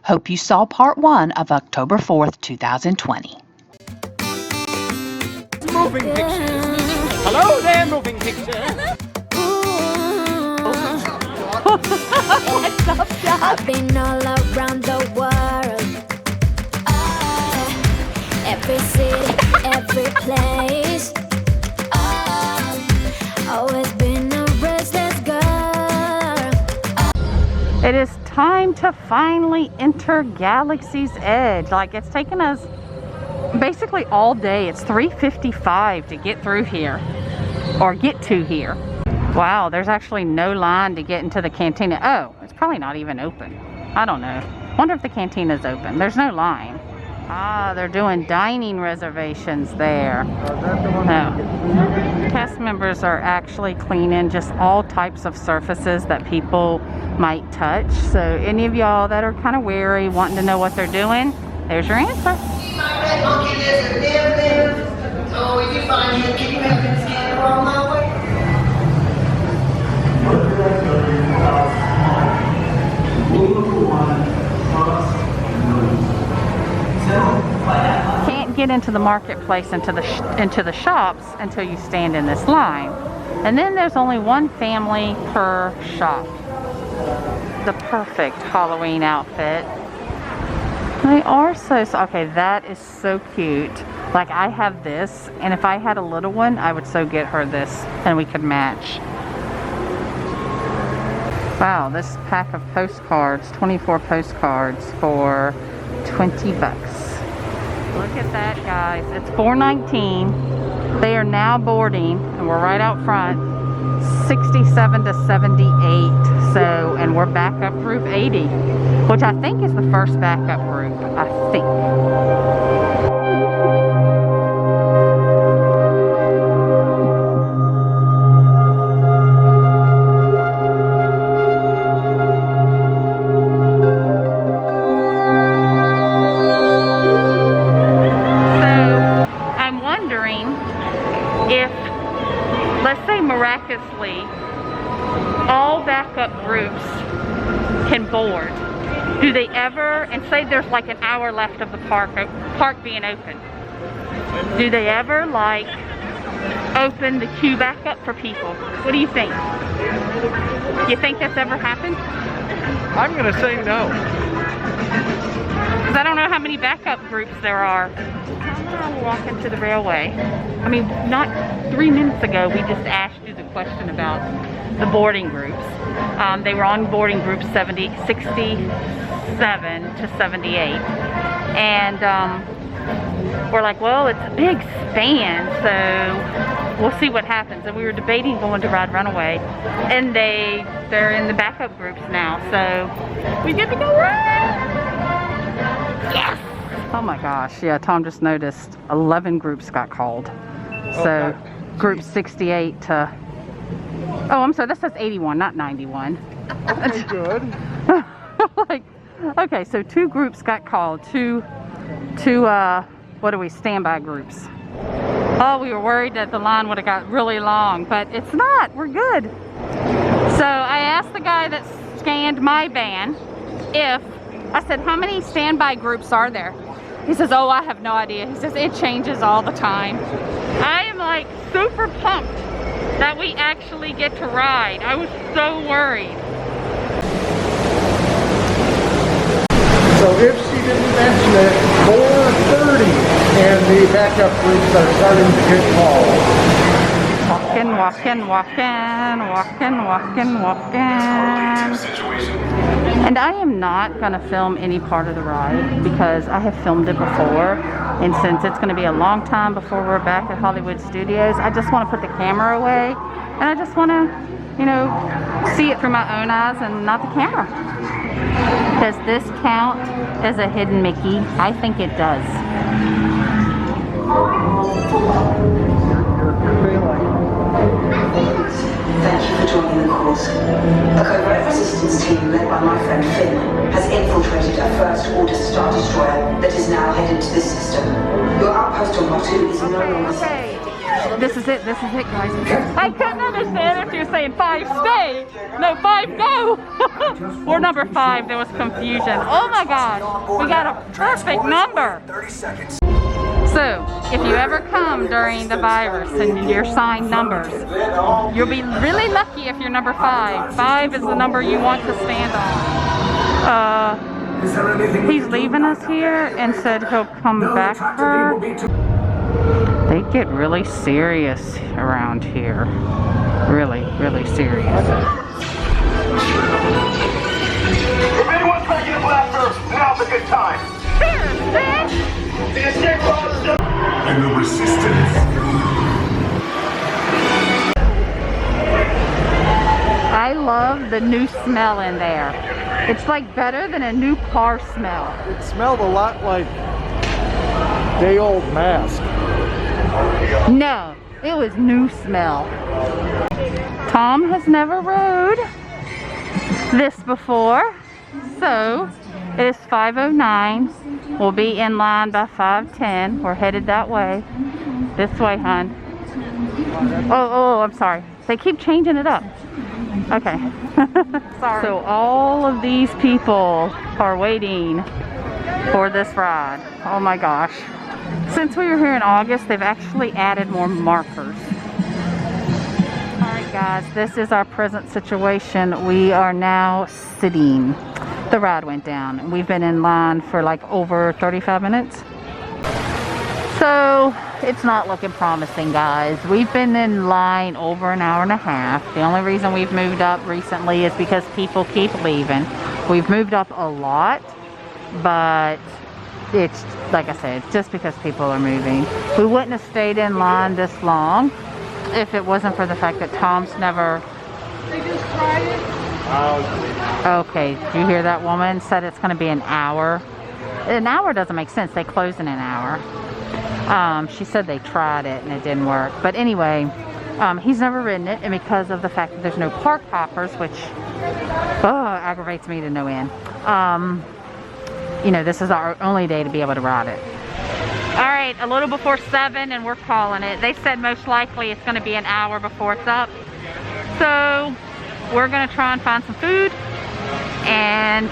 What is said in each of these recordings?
Hope you saw part 1 of October 4th, 2020. Moving pictures. Hello there, moving picture. What's up, Doc? I've been all around the world. Every city, every place. Always been a restless girl. It is time to finally enter Galaxy's Edge. Like, it's taken us basically all day. It's 3:55 to get through here, or get to here. Wow, there's actually no line to get into the cantina. Oh, it's probably not even open. I don't know. Wonder if the cantina's open. There's no line. Ah, they're doing dining reservations there. No. Cast members are actually cleaning just all types of surfaces that people might touch. So any of y'all that are kind of wary, wanting to know what they're doing, there's your answer. My red monkey lizard, live. Oh, if you find him, can you help him scan around my way? Can't get into the marketplace, into the shops until you stand in this line. And then there's only one family per shop. The perfect Halloween outfit. They are so, okay, that is so cute. Like, I have this, and if I had a little one, I would so get her this, and we could match. Wow, this pack of postcards, 24 postcards for 20 bucks. Look at that, guys. It's 4:19. They are now boarding, and we're right out front. 67 to 78. So, and we're back up group 80, which I think is the first backup group. I think. Miraculously, all backup groups can board. Do they ever, and say there's like an hour left of the park being open, do they ever like open the queue back up for people? What do you think? You think that's ever happened? I'm gonna say no. Because I don't know how many backup groups there are. Tom and I were walking to the railway. I mean, not 3 minutes ago, we just asked you the question about the boarding groups. They were on boarding groups 67 to 78. And we're like, well, it's a big span, so we'll see what happens. And we were debating going to ride Runaway, and they're in the backup groups now, so we get to go ride. Yes! Oh my gosh, yeah, Tom just noticed 11 groups got called. So group 68 to, oh, I'm sorry, that says 81, not 91. Okay, good. Like, okay, so 2 groups got called, two what are we, standby groups. Oh, we were worried that the line would have got really long, but it's not, we're good. So I asked the guy that scanned my van I said, how many standby groups are there? He says, oh, I have no idea. He says, it changes all the time. I am like super pumped that we actually get to ride. I was so worried. So if she didn't mention it, 4:30 and the backup groups are starting to get called. Walking. And I am not going to film any part of the ride because I have filmed it before. And since it's going to be a long time before we're back at Hollywood Studios, I just want to put the camera away. And I just want to, you know, see it through my own eyes and not the camera. Does this count as a hidden Mickey? I think it does. Thank you for joining the course. A covert resistance team led by my friend Finn has infiltrated a First-Order Star Destroyer that is now headed to this system. Your outpost on Batu is no longer safe. This is it, guys. I couldn't understand if you're saying 5 stay. No, 5 go. Or number 5, there was confusion. Oh my God, we got a perfect number. So, if you ever come during the virus and you're assigned numbers, you'll be really lucky if you're number 5. 5 is the number you want to stand on. He's leaving us here and said he'll come back for. They get really serious around here. Really, really serious. If anyone's making a laughter, now's a good time. The escape rods and the resistance. I love the new smell in there. It's like better than a new car smell. It smelled a lot like day-old mask. No, it was new smell. Tom has never rode this before, so it is 5:09. We'll be in line by 5:10. We're headed that way. This way, hon. Oh, I'm sorry. They keep changing it up. Okay. Sorry. So all of these people are waiting for this ride. Oh my gosh. Since we were here in August, they've actually added more markers. Alright guys, this is our present situation. We are now sitting. The ride went down. We've been in line for like over 35 minutes. So it's not looking promising, guys. We've been in line over an hour and a half. The only reason we've moved up recently is because people keep leaving. We've moved up a lot, but it's, like I said, it's just because people are moving. We wouldn't have stayed in line this long if it wasn't for the fact that Tom's never... Okay, did you hear that woman? Said it's going to be an hour. An hour doesn't make sense. They close in an hour. She said they tried it and it didn't work. But anyway, he's never ridden it, and because of the fact that there's no park hoppers, which aggravates me to no end. You know, this is our only day to be able to ride it. Alright, a little before 7 and we're calling it. They said most likely it's going to be an hour before it's up. So we're going to try and find some food, and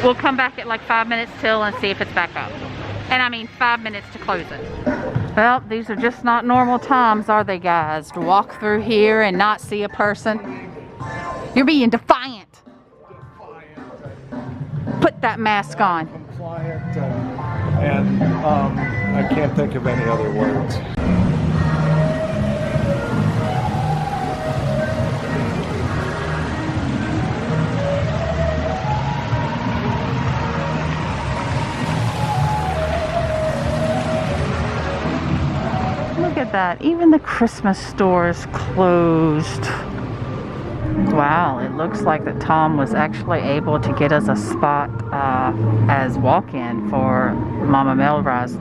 we'll come back at like 5 minutes till and see if it's back up. And I mean 5 minutes to close it. Well, these are just not normal times, are they, guys? To walk through here and not see a person. You're being defiant. Put that mask on. Compliant and I can't think of any other words. Look at that. Even the Christmas store is closed. Wow, it looks like that Tom was actually able to get us a spot as walk-in for Mama Melrose.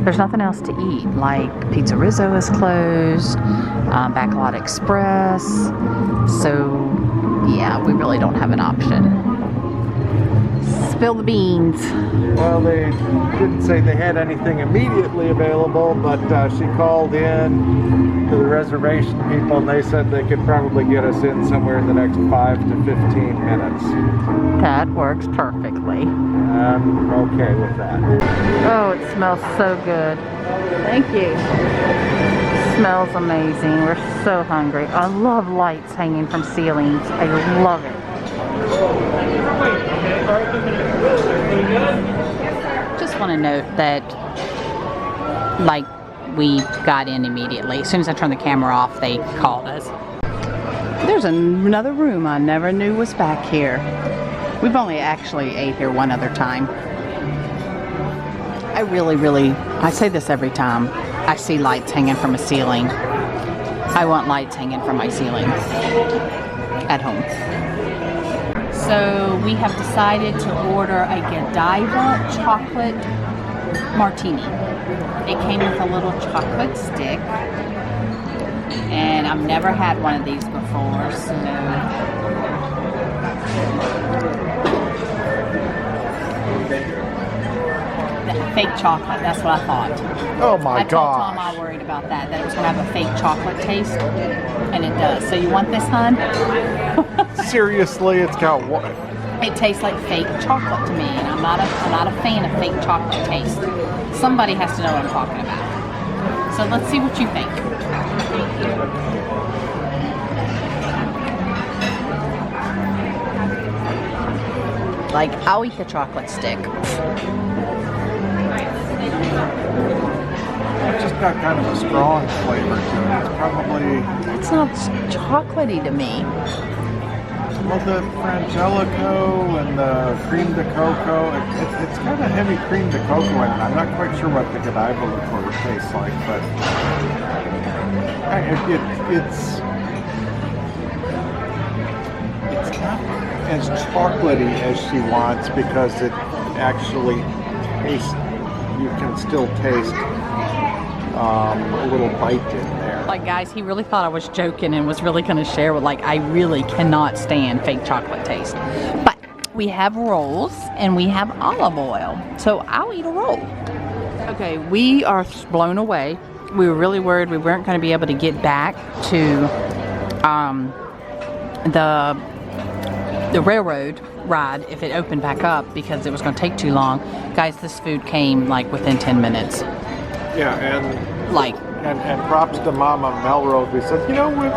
There's nothing else to eat. Like Pizza Rizzo is closed, Backlot Express. So yeah, we really don't have an option. Spill the beans. Well, they didn't say they had anything immediately available, but she called in to the reservation people and they said they could probably get us in somewhere in the next 5 to 15 minutes. That works perfectly. I'm okay with that. Oh, it smells so good. Thank you. Smells amazing. We're so hungry. I love lights hanging from ceilings. I love it. Just want to note that, like, we got in immediately. As soon as I turned the camera off, they called us. There's another room I never knew was back here. We've only actually ate here one other time. I say this every time I see lights hanging from a ceiling. I want lights hanging from my ceiling at home. So we have decided to order a Godiva chocolate martini. It came with a little chocolate stick, and I've never had one of these before, so fake chocolate. That's what I thought. Oh my I told Tom gosh. I worried about that it was going to have a fake chocolate taste, and it does. So you want this, hon? Seriously, it's got what? It tastes like fake chocolate to me, and I'm not a fan of fake chocolate taste. Somebody has to know what I'm talking about. So let's see what you think. Like, I'll eat the chocolate stick. It's just got kind of a strong flavor to it. It's probably... It's not chocolatey to me. Well, the Frangelico and the cream de cocoa, it's got a heavy cream de cocoa in it. I'm not quite sure what the Godiva liqueur tastes like, but it's not as chocolatey as she wants because it actually tastes, you can still taste a little bite in there. Like, guys, he really thought I was joking and was really going to share with, like, I really cannot stand fake chocolate taste. But we have rolls and we have olive oil, so I'll eat a roll. Okay, we are blown away. We were really worried we weren't going to be able to get back to the railroad ride if it opened back up because it was going to take too long. Guys, this food came like within 10 minutes. Yeah, and like, and props to Mama Melrose. We said, you know, we're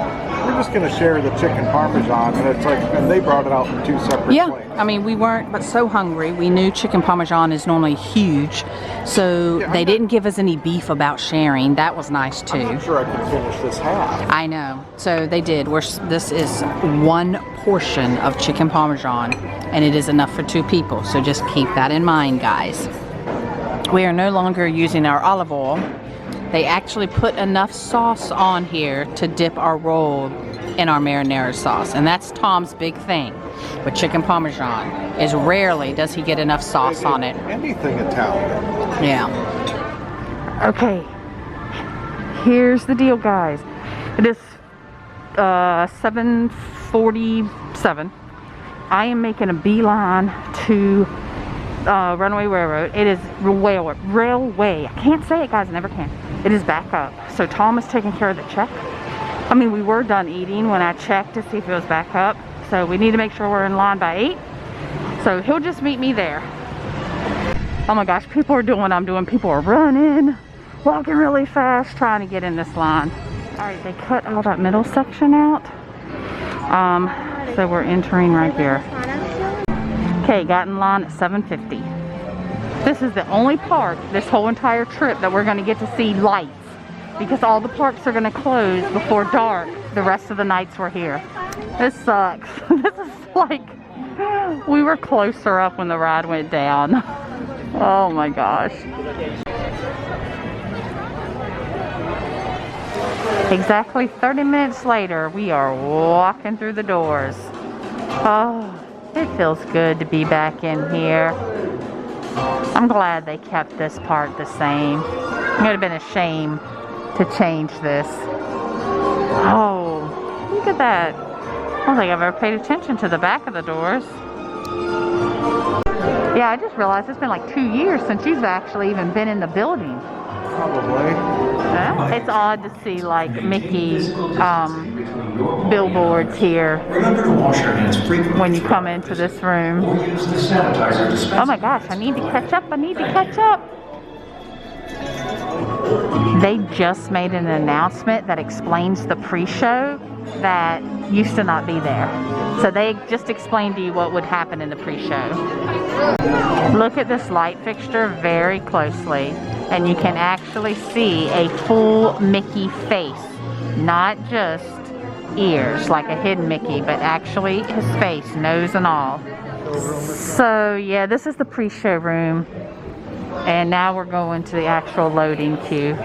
just going to share the chicken parmesan, and it's like, and they brought it out in 2 separate plates. I mean, we weren't, but so hungry. We knew chicken parmesan is normally huge, so they didn't give us any beef about sharing. That was nice too. I'm not sure I can finish this half. I know. So they did. This is 1 portion of chicken parmesan, and it is enough for 2 people. So just keep that in mind, guys. We are no longer using our olive oil. They actually put enough sauce on here to dip our roll in our marinara sauce. And that's Tom's big thing with chicken parmesan, is rarely does he get enough sauce on it. Anything Italian. Yeah. Okay, here's the deal, guys. It is 7:47. I am making a beeline to Runaway Railroad. It is railway. I can't say it, guys. I never can. It is back up. So Tom is taking care of the check. I mean, we were done eating when I checked to see if it was back up. So we need to make sure we're in line by 8. So he'll just meet me there. Oh my gosh, people are doing what I'm doing. People are running, walking really fast, trying to get in this line. All right, they cut all that middle section out. So we're entering right here. Okay, got in line at 7:50. This is the only park this whole entire trip that we're gonna get to see lights, because all the parks are gonna close before dark the rest of the nights we're here. This sucks. This is like, we were closer up when the ride went down. Oh my gosh. Exactly 30 minutes later, we are walking through the doors. Oh, it feels good to be back in here. I'm glad they kept this part the same. It would have been a shame to change this. Oh, look at that. I don't think I've ever paid attention to the back of the doors. Yeah, I just realized it's been like 2 years since you've actually even been in the building. Probably. Well, it's odd to see like Mickey billboards here Remember to wash your hands frequently when you come into this room. or use the sanitizer dispenser. Oh my gosh, I need to catch up. I need to catch up. They just made an announcement that explains the pre-show that used to not be there. So they just explained to you what would happen in the pre-show. Look at this light fixture very closely, and you can actually see a full Mickey face, not just ears like a hidden Mickey, but actually his face, nose and all. So yeah, this is the pre-show room, and now we're going to the actual loading queue.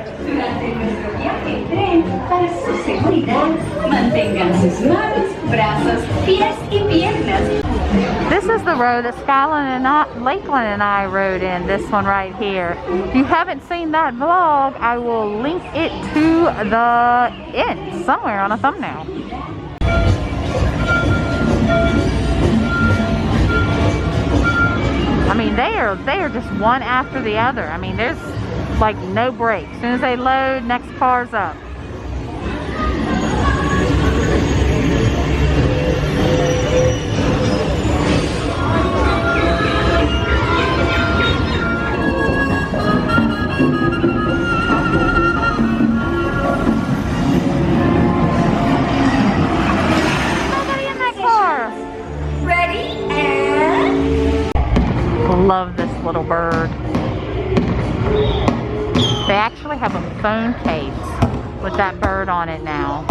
Para su seguridad, mantengan sus manos, brazos, pies y piernas. This is the road that Lakeland and I rode in, this one right here. If you haven't seen that vlog, I will link it to the end somewhere on a thumbnail. I mean, they are they are just one after the other. I mean, there's like no break. As soon as they load, next car's up. Nobody in that car. Ready and... Love this little bird. They actually have a phone case with that bird on it now.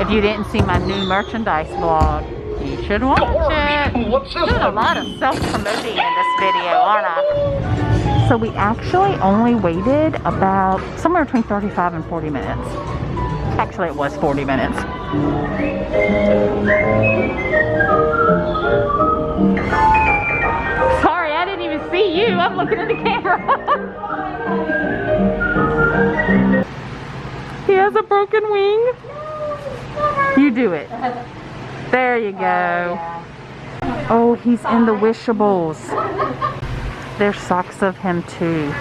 If you didn't see my new merchandise vlog, you should watch it. Doing a lot of self-promoting in this video, aren't I? So we actually only waited about somewhere between 35 and 40 minutes. Actually, it was 40 minutes. Sorry, I didn't even see you. I'm looking at the camera. He has a broken wing. You do it. There you go. Oh, he's in the wishables. There's socks of him too.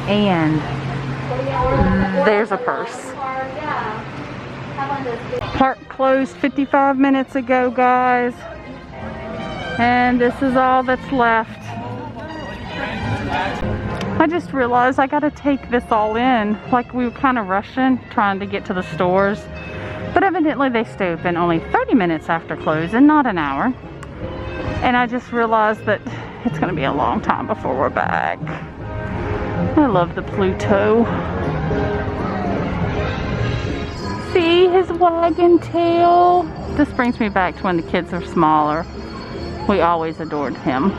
And there's a purse. Park closed 55 minutes ago, guys. And this is all that's left. I just realized I gotta take this all in. Like, we were kind of rushing, trying to get to the stores. But evidently they stay open only 30 minutes after closing, not an hour. And I just realized that it's gonna be a long time before we're back. I love the Pluto. See his wagon tail? This brings me back to when the kids were smaller. We always adored him.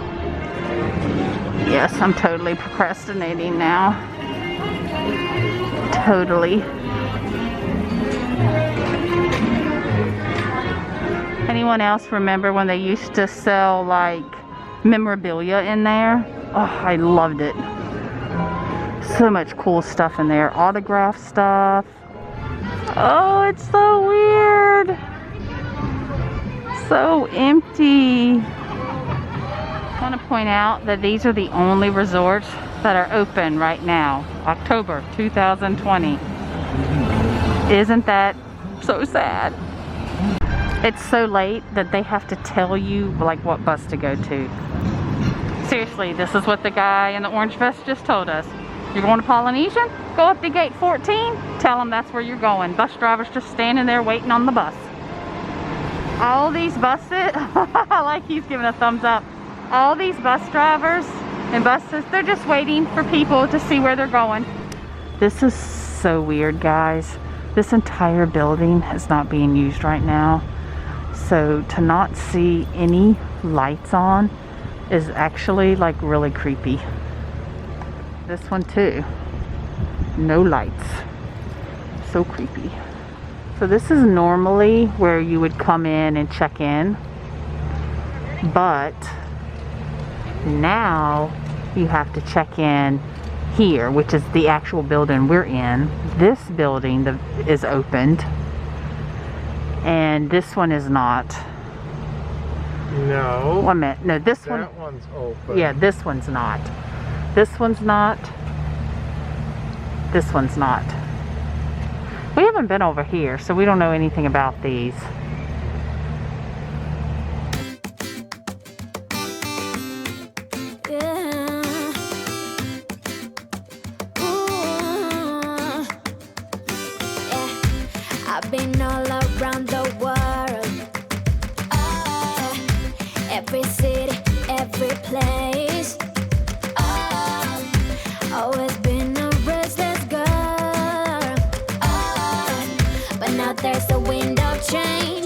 Yes, I'm totally procrastinating now. Totally. Anyone else remember when they used to sell like memorabilia in there? Oh, I loved it. So much cool stuff in there. Autograph stuff. Oh, it's so weird. So empty. I want to point out that these are the only resorts that are open right now, October 2020. Isn't that so sad? It's so late that they have to tell you like what bus to go to. Seriously, this is what the guy in the orange vest just told us. You're going to Polynesian? Go up to gate 14, tell them that's where you're going. Bus driver's just standing there waiting on the bus. All these buses, like he's giving a thumbs up. All these bus drivers and buses, they're just waiting for people to see where they're going. This is so weird, guys. This entire building is not being used right now. So to not see any lights on is actually like really creepy. This one too. No lights. So creepy. So this is normally where you would come in and check in. But now you have to check in here, which is the actual building we're in. This building is opened, and this one is not. No. 1 minute. No, this one. That one's open. Yeah, this one's not. This one's not. This one's not. We haven't been over here, so we don't know anything about these. I've been all around the world, every city, every place. Always been a restless girl, but now there's a wind of change.